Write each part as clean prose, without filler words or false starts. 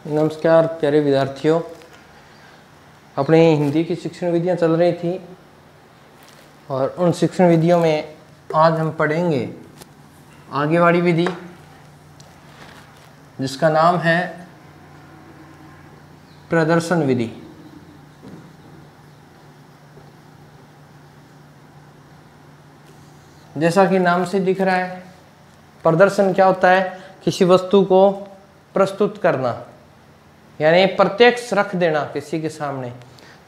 नमस्कार प्यारे विद्यार्थियों। अपनी हिंदी की शिक्षण विधियाँ चल रही थी और उन शिक्षण विधियों में आज हम पढ़ेंगे आगे वाली विधि जिसका नाम है प्रदर्शन विधि। जैसा कि नाम से दिख रहा है, प्रदर्शन क्या होता है? किसी वस्तु को प्रस्तुत करना, यानी प्रत्यक्ष रख देना किसी के सामने।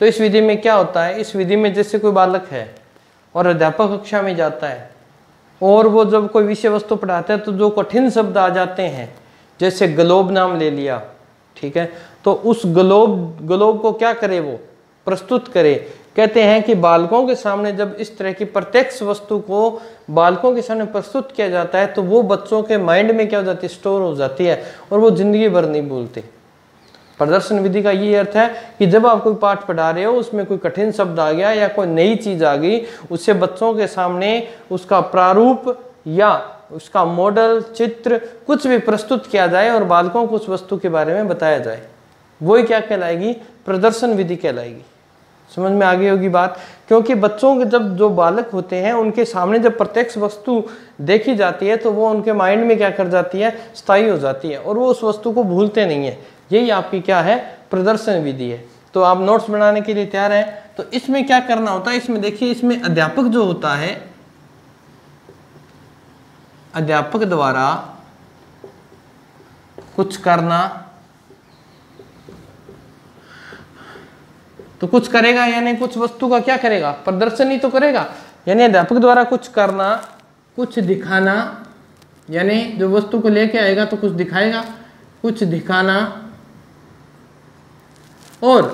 तो इस विधि में क्या होता है? इस विधि में जैसे कोई बालक है और अध्यापक कक्षा में जाता है और वो जब कोई विषय वस्तु पढ़ाता है तो जो कठिन शब्द आ जाते हैं, जैसे ग्लोब नाम ले लिया, ठीक है, तो उस ग्लोब को क्या करे? वो प्रस्तुत करे। कहते हैं कि बालकों के सामने जब इस तरह की प्रत्यक्ष वस्तु को बालकों के सामने प्रस्तुत किया जाता है तो वो बच्चों के माइंड में क्या हो जाती है? स्टोर हो जाती है और वो जिंदगी भर नहीं भूलते। प्रदर्शन विधि का ये अर्थ है कि जब आप कोई पाठ पढ़ा रहे हो, उसमें कोई कठिन शब्द आ गया या कोई नई चीज आ गई, उससे बच्चों के सामने उसका प्रारूप या उसका मॉडल, चित्र कुछ भी प्रस्तुत किया जाए और बालकों को उस वस्तु के बारे में बताया जाए, वही क्या कहलाएगी? प्रदर्शन विधि कहलाएगी। समझ में आ गई होगी बात। क्योंकि बच्चों के जब जो बालक होते हैं उनके सामने जब प्रत्यक्ष वस्तु देखी जाती है तो वो उनके माइंड में क्या कर जाती है? स्थायी हो जाती है और वो उस वस्तु को भूलते नहीं है। यही आपकी क्या है? प्रदर्शन विधि है। तो आप नोट्स बनाने के लिए तैयार हैं। तो इसमें क्या करना होता है? इसमें देखिए, इसमें अध्यापक जो होता है, अध्यापक द्वारा कुछ करना, तो कुछ करेगा यानी कुछ वस्तु का क्या करेगा? प्रदर्शन ही तो करेगा। यानी अध्यापक द्वारा कुछ करना, कुछ दिखाना, यानी जो वस्तु को लेके आएगा तो कुछ दिखाएगा, कुछ दिखाना, और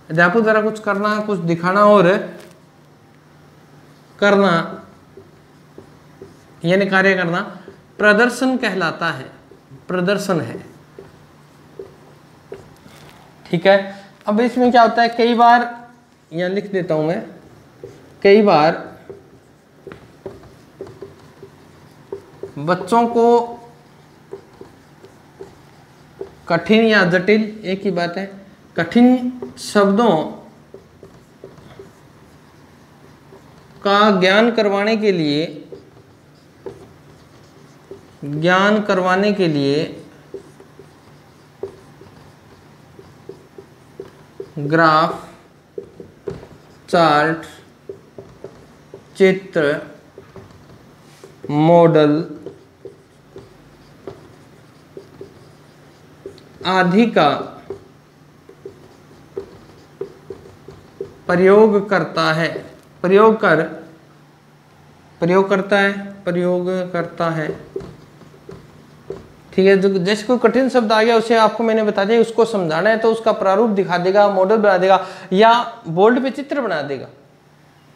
अध्यापक द्वारा कुछ करना, कुछ दिखाना और करना यानी कार्य करना प्रदर्शन कहलाता है। प्रदर्शन है, ठीक है। अब इसमें क्या होता है? कई बार यहां लिख देता हूं मैं, कई बार बच्चों को कठिन या जटिल, एक ही बात है, कठिन शब्दों का ज्ञान करवाने के लिए ग्राफ, चार्ट, चित्र, मॉडल आदि का प्रयोग करता है। प्रयोग करता है, ठीक है। जैसे कोई कठिन शब्द आ गया, उसे आपको मैंने बता दिया, उसको समझाना है तो उसका प्रारूप दिखा देगा, मॉडल बना देगा या बोर्ड पे चित्र बना देगा।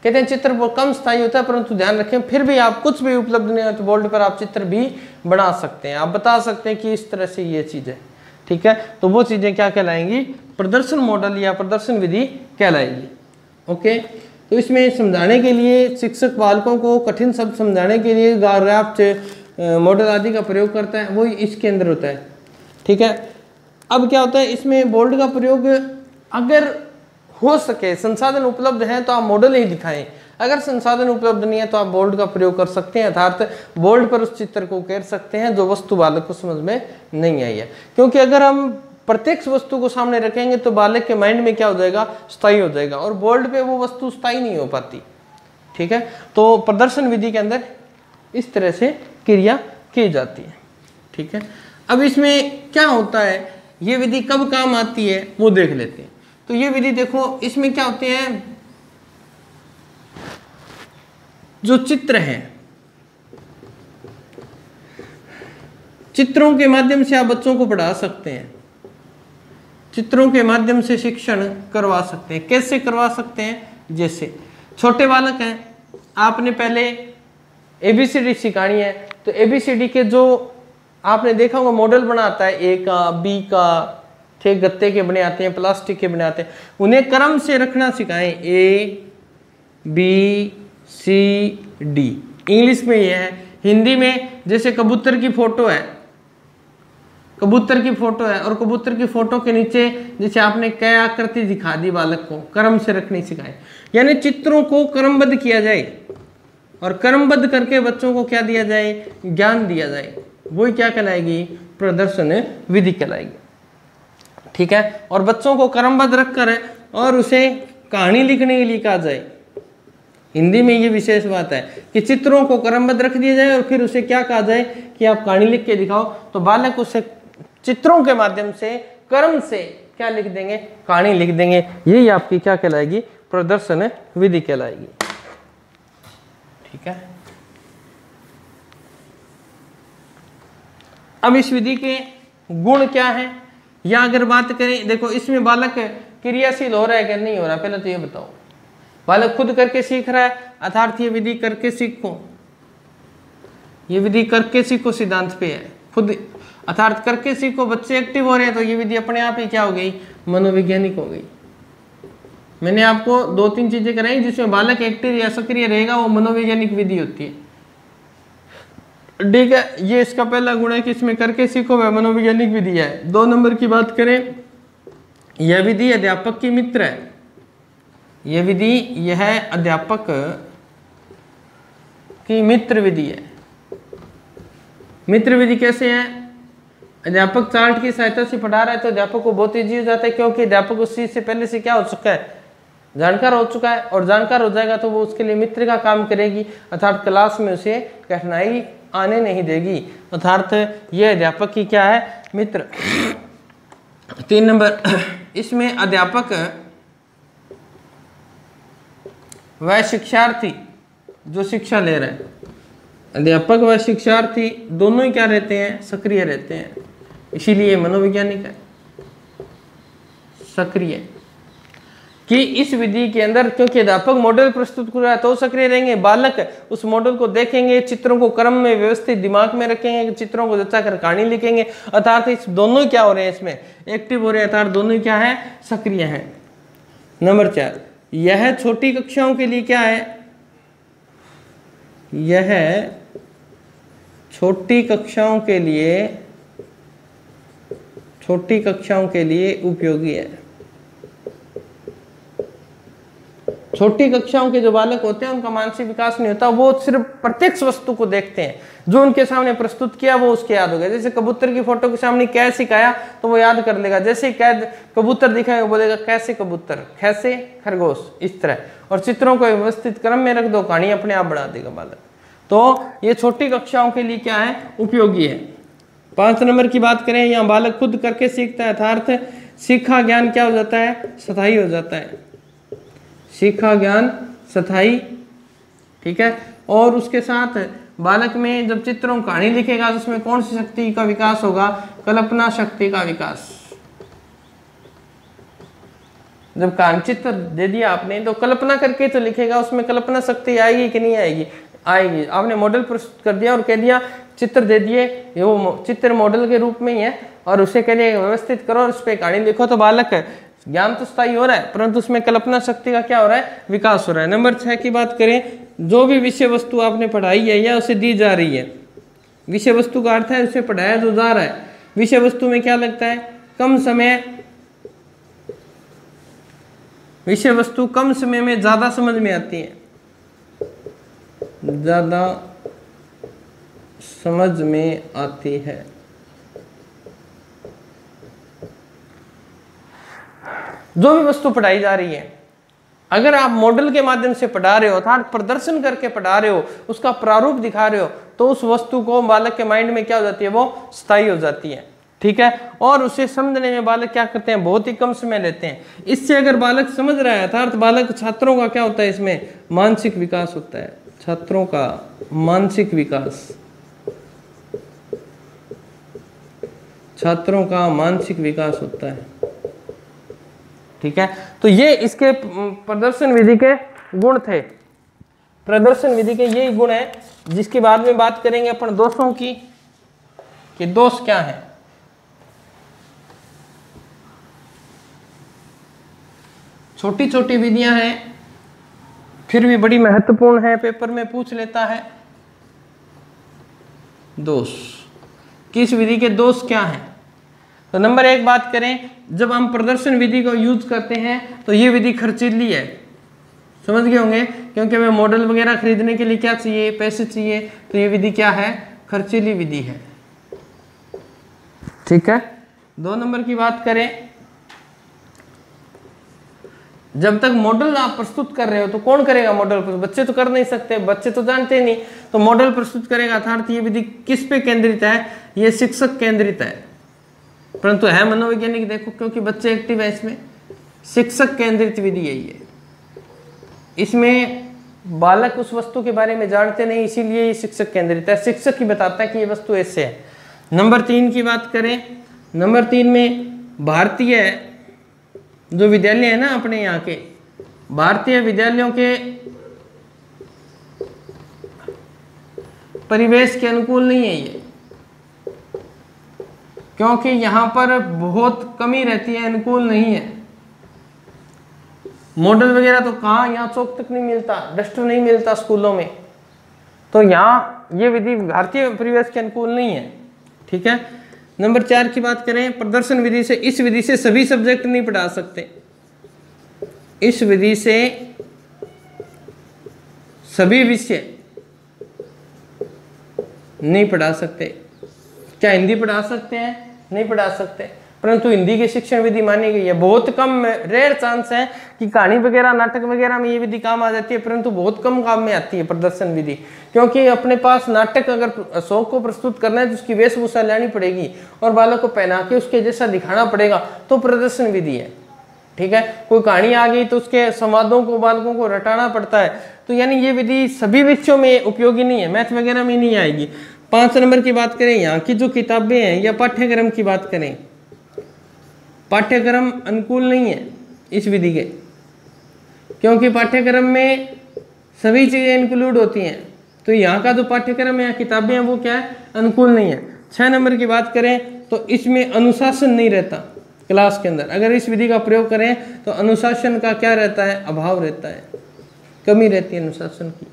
कहते हैं चित्र वो कम स्थायी होता है, परंतु ध्यान रखें फिर भी आप कुछ भी उपलब्ध नहीं हो तो बोर्ड पर आप चित्र भी बना सकते हैं। आप बता सकते हैं कि इस तरह से ये चीज है, ठीक है। तो वो चीजें क्या कहलाएंगी? प्रदर्शन मॉडल या प्रदर्शन विधि कहलाएगी। ओके, तो इसमें समझाने के लिए शिक्षक बालकों को कठिन शब्द समझाने के लिए ग्राफ, मॉडल आदि का प्रयोग करता है, वो इसके अंदर होता है, ठीक है। अब क्या होता है? इसमें बोर्ड का प्रयोग अगर हो सके, संसाधन उपलब्ध हैं तो आप मॉडल ही दिखाएं। अगर संसाधन उपलब्ध नहीं है तो आप बोर्ड का प्रयोग कर सकते हैं, अर्थात बोर्ड पर उस चित्र को उकेर सकते हैं जो वस्तु बालक को समझ में नहीं आई है। क्योंकि अगर हम प्रत्यक्ष वस्तु को सामने रखेंगे तो बालक के माइंड में क्या हो जाएगा? स्थायी हो जाएगा और बोर्ड पे वो वस्तु स्थायी नहीं हो पाती, ठीक है। तो प्रदर्शन विधि के अंदर इस तरह से क्रिया की जाती है, ठीक है। अब इसमें क्या होता है? ये विधि कब काम आती है वो देख लेते हैं। तो ये विधि देखो, इसमें क्या होते हैं? जो चित्र हैं, चित्रों के माध्यम से आप बच्चों को पढ़ा सकते हैं, चित्रों के माध्यम से शिक्षण करवा सकते हैं। कैसे करवा सकते हैं? जैसे छोटे बालक हैं, आपने पहले ABCD सिखानी है तो ABCD के जो आपने देखा होगा मॉडल बनाता है, A का, B का, ठीक, गत्ते के बने आते हैं, प्लास्टिक के बने आते हैं, उन्हें क्रम से रखना सिखाएं। A B C D English में ये है। हिंदी में जैसे कबूतर की फोटो है, कबूतर की फोटो है और कबूतर की फोटो के नीचे जैसे आपने कै आकृति दिखा दी, बालक को क्रम से रखनी सिखाए, यानी चित्रों को क्रमबद्ध किया जाए और क्रमबद्ध करके बच्चों को क्या दिया जाए, ज्ञान दिया जाए, वही क्या कहलाएगी, प्रदर्शन विधि कहलाएगी। ठीक है, और बच्चों को क्रमबद्ध रखकर और उसे कहानी लिखने के लिए कहा जाए। हिंदी में ये विशेष बात है कि चित्रों को क्रमबद्ध रख दिया जाए और फिर उसे क्या कहा जाए कि आप कहानी लिख के दिखाओ, तो बालक उसे चित्रों के माध्यम से क्रम से क्या लिख देंगे, कहानी लिख देंगे। यही आपकी क्या कहलाएगी, प्रदर्शन विधि कहलाएगी। ठीक है, अब इस विधि के गुण क्या है, या अगर बात करें, देखो इसमें बालक क्रियाशील हो रहा है क्या नहीं हो रहा, पहले तो ये बताओ। बालक खुद करके सीख रहा है, अर्थात ये विधि करके सीखो, ये विधि करके सीखो सिद्धांत पे है, खुद अर्थात करके सीखो, बच्चे एक्टिव हो रहे हैं तो ये विधि अपने आप ही क्या हो गई, मनोवैज्ञानिक हो गई। मैंने आपको 2-3 चीजें कराई जिसमें बालक एक्टिव या सक्रिय रहेगा, वो मनोवैज्ञानिक विधि होती है। ठीक है, ये इसका पहला गुण है कि इसमें करके सीखो, वह मनोवैज्ञानिक विधि है। 2 नंबर की बात करें, यह विधि अध्यापक की मित्र है। यह विधि यह अध्यापक की मित्र विधि है। मित्र विधि कैसे है, अध्यापक चार्ट की सहायता से पढ़ा रहा है तो अध्यापक को बहुत ईजी हो जाता है, क्योंकि अध्यापक उस चीज से पहले से क्या हो चुका है, जानकार हो चुका है, और जानकार हो जाएगा तो वो उसके लिए मित्र का काम करेगी, अर्थात क्लास में उसे कठिनाई आने नहीं देगी, अर्थात ये अध्यापक की क्या है, मित्र। 3 नंबर, इसमें अध्यापक वह शिक्षार्थी जो शिक्षा ले रहे हैं, अध्यापक व शिक्षार्थी दोनों ही क्या रहते हैं, सक्रिय रहते हैं, इसीलिए मनोवैज्ञानिक है, सक्रिय। कि इस विधि के अंदर क्योंकि अध्यापक मॉडल प्रस्तुत कर रहा है तो सक्रिय रहेंगे, बालक उस मॉडल को देखेंगे, चित्रों को क्रम में व्यवस्थित दिमाग में रखेंगे, चित्रों को जचा कर कहानी लिखेंगे, अर्थात इस दोनों ही क्या हो रहे हैं, इसमें एक्टिव हो रहे हैं, अर्थात दोनों ही क्या है, सक्रिय हैं। नंबर 4, यह छोटी कक्षाओं के लिए क्या है, यह छोटी कक्षाओं के लिए उपयोगी है। छोटी कक्षाओं के जो बालक होते हैं उनका मानसिक विकास नहीं होता, वो सिर्फ प्रत्यक्ष वस्तु को देखते हैं, जो उनके सामने प्रस्तुत किया वो उसके याद हो गया। जैसे कबूतर की फोटो के सामने कै सिखाया तो वो याद कर लेगा, जैसे कैद कबूतर दिखाएगा बोलेगा कैसे कबूतर, कैसे खरगोश, इस तरह। और चित्रों को व्यवस्थित क्रम में रख दो, कहानी अपने आप बढ़ा देगा बालक। तो ये छोटी कक्षाओं के लिए क्या है, उपयोगी है। 5 नंबर की बात करें, यहाँ बालक खुद करके सीखता है, अर्थात सीखा ज्ञान क्या हो जाता है, स्थायी हो जाता है, सीखा ज्ञान स्थायी। ठीक है, और उसके साथ बालक में जब चित्रों कहानी लिखेगा तो उसमें कौन सी शक्ति का विकास होगा, कल्पना शक्ति का विकास। जब कहानी चित्र दे दिया आपने तो कल्पना करके तो लिखेगा, उसमें कल्पना शक्ति आएगी कि नहीं आएगी, आएगी। आपने मॉडल प्रस्तुत कर दिया और कह दिया, चित्र दे दिए, वो चित्र मॉडल के रूप में ही है, और उसे कह दिया व्यवस्थित करो और उस पर कहानी लिखो, तो बालक ज्ञान तो स्थायी हो रहा है परंतु उसमें कल्पना शक्ति का क्या हो रहा है, विकास हो रहा है। नंबर 6 की बात करें, जो भी विषय वस्तु आपने पढ़ाई है या उसे दी जा रही है, विषय वस्तु का अर्थ है उसे पढ़ाया जो जा रहा है, विषय वस्तु में क्या लगता है, कम समय, विषय वस्तु कम समय में ज्यादा समझ में आती है, ज्यादा समझ में आती है। जो भी वस्तु पढ़ाई जा रही है, अगर आप मॉडल के माध्यम से पढ़ा रहे हो, अर्थात प्रदर्शन करके पढ़ा रहे हो, उसका प्रारूप दिखा रहे हो, तो उस वस्तु को बालक के माइंड में क्या हो जाती है, वो स्थायी हो जाती है। ठीक है, और उसे समझने में बालक क्या करते हैं, बहुत ही कम समय लेते हैं। इससे अगर बालक समझ रहा है, अर्थात बालक, छात्रों का क्या होता है, इसमें मानसिक विकास होता है, छात्रों का मानसिक विकास, छात्रों का मानसिक विकास होता है। ठीक है, तो ये इसके प्रदर्शन विधि के गुण थे। प्रदर्शन विधि के यही गुण है, जिसके बाद में बात करेंगे अपन दोषों की, कि दोष क्या है। छोटी छोटी विधियां हैं, फिर भी बड़ी महत्वपूर्ण है, पेपर में पूछ लेता है। दोष, किस विधि के दोष क्या है, तो नंबर 1 बात करें, जब हम प्रदर्शन विधि को यूज करते हैं तो ये विधि खर्चीली है, समझ गए होंगे, क्योंकि हमें मॉडल वगैरह खरीदने के लिए क्या चाहिए, पैसे चाहिए, तो ये विधि क्या है, खर्चीली विधि है। ठीक है। 2 नंबर की बात करें, जब तक मॉडल आप प्रस्तुत कर रहे हो तो कौन करेगा मॉडल प्रस्तुत, बच्चे तो कर नहीं सकते, बच्चे तो जानते नहीं, तो मॉडल प्रस्तुत करेगा, अर्थात ये विधि किस पे केंद्रित है, ये शिक्षक केंद्रित है, परंतु है मनोवैज्ञानिक, देखो क्योंकि बच्चे एक्टिव है इसमें, शिक्षक केंद्रित विधि है ये। इसमें बालक उस वस्तु के बारे में जानते नहीं, इसीलिए ये शिक्षक केंद्रित है, शिक्षक ही बताता है कि ये वस्तु ऐसे है। नंबर 3 की बात करें, नंबर 3 में भारतीय जो विद्यालय है ना अपने यहाँ के, भारतीय विद्यालयों के परिवेश के अनुकूल नहीं है ये, क्योंकि यहाँ पर बहुत कमी रहती है, अनुकूल नहीं है। मॉडल वगैरह तो कहाँ, यहाँ चौक तक नहीं मिलता, डस्टर नहीं मिलता स्कूलों में, तो यहाँ ये विधि भारतीय परिवेश के अनुकूल नहीं है। ठीक है। नंबर 4 की बात करें, प्रदर्शन विधि से, इस विधि से सभी सब्जेक्ट नहीं पढ़ा सकते, इस विधि से सभी विषय नहीं पढ़ा सकते। क्या हिंदी पढ़ा सकते हैं, नहीं पढ़ा सकते, परंतु हिंदी की शिक्षण विधि मानी गई है। बहुत कम रेयर चांस है कि कहानी वगैरह नाटक वगैरह में ये विधि काम आ जाती है, परंतु बहुत कम काम में आती है प्रदर्शन विधि, क्योंकि अपने पास नाटक अगर शौक को प्रस्तुत करना है तो उसकी वेशभूषा लानी पड़ेगी और बालक को पहना के उसके जैसा दिखाना पड़ेगा, तो प्रदर्शन विधि है। ठीक है। कोई कहानी आ गई तो उसके संवादों को बालकों को रटाना पड़ता है, तो यानी ये विधि सभी विषयों में उपयोगी नहीं है, मैथ वगैरह में नहीं आएगी। 5 नंबर की बात करें, यहाँ की जो किताबें हैं या पाठ्यक्रम की बात करें, पाठ्यक्रम अनुकूल नहीं है इस विधि के, क्योंकि पाठ्यक्रम में सभी चीज़ें इंक्लूड होती हैं, तो यहाँ का जो पाठ्यक्रम या किताबें हैं वो क्या है, अनुकूल नहीं है। 6 नंबर की बात करें तो इसमें अनुशासन नहीं रहता क्लास के अंदर, अगर इस विधि का प्रयोग करें तो अनुशासन का क्या रहता है, अभाव रहता है, कमी रहती है अनुशासन की।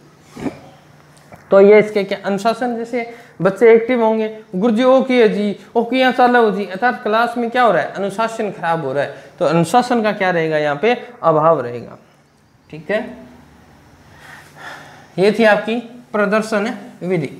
तो ये इसके क्या अनुशासन, जैसे बच्चे एक्टिव होंगे, गुरुजी ओ किया जी, ओ किया चालो जी, अर्थात क्लास में क्या हो रहा है, अनुशासन खराब हो रहा है, तो अनुशासन का क्या रहेगा, यहाँ पे अभाव रहेगा। ठीक है। ये थी आपकी प्रदर्शन विधि।